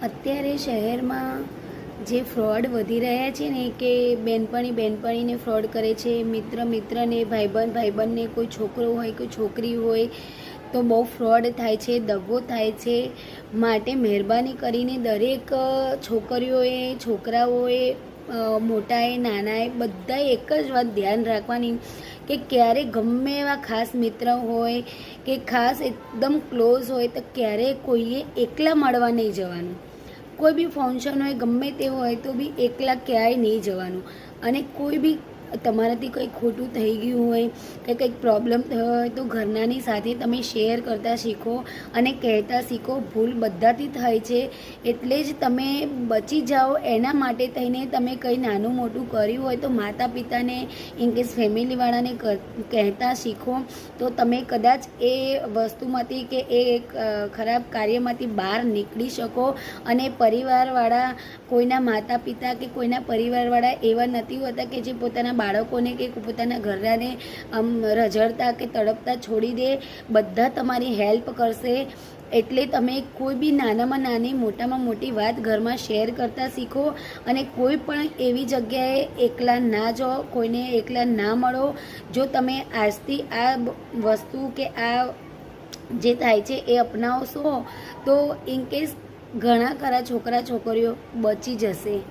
અત્યારે શહેરમાં જે ફ્રોડ વધી રહ્યા છે ને કે બેનપણીને ફ્રોડ કરે છે, મિત્રને, ભાઈબંધને, કોઈ છોકરો હોય કોઈ છોકરી હોય તો બહુ ફ્રોડ થાય છે, દગો થાય છે. માટે મહેરબાની કરીને દરેક છોકરીઓએ, છોકરાઓએ, મોટાએ, નાનાએ બધાએ એક જ વાત ધ્યાન રાખવાની કે ક્યારે ગમે એવા ખાસ મિત્ર હોય કે ખાસ એકદમ ક્લોઝ હોય તો ક્યારેય કોઈએ એકલા મળવા નહીં જવાનું. કોઈ બી ફંક્શન હોય, ગમે તે હોય તો બી એકલા ક્યાંય નહીં જવાનું. અને કોઈ બી તમારાથી કંઈ ખોટું થઈ ગયું હોય કે કંઈક પ્રોબ્લેમ થયો હોય તો ઘરનાની સાથે તમે શેર કરતા શીખો અને કહેતા શીખો. ભૂલ બધાથી થાય છે, એટલે જ તમે બચી જાઓ. એના માટે થઈને તમે કંઈ નાનું મોટું કર્યું હોય તો માતા પિતાને, ઇનકેસ ફેમિલીવાળાને કહેતા શીખો, તો તમે કદાચ એ વસ્તુમાંથી કે એ ખરાબ કાર્યમાંથી બહાર નીકળી શકો. અને પરિવારવાળા, કોઈના માતા પિતા કે કોઈના પરિવારવાળા એવા નથી હોતા કે જે પોતાના બાળકોને કે પોતાના ઘરનાને રઝળતા કે તડપતા છોડી દે. બધા તમારી હેલ્પ કરશે. એટલે તમે કોઈ બી નાનામાં નાની, મોટામાં મોટી વાત ઘરમાં શેર કરતા શીખો. અને કોઈ પણ એવી જગ્યાએ એકલા ના જાઓ, કોઈને એકલા ના મળો. જો તમે આજથી આ વસ્તુ કે આ જે થાય છે એ અપનાવશો તો ઇનકેસ ઘણા ખરા છોકરા છોકરીઓ બચી જશે.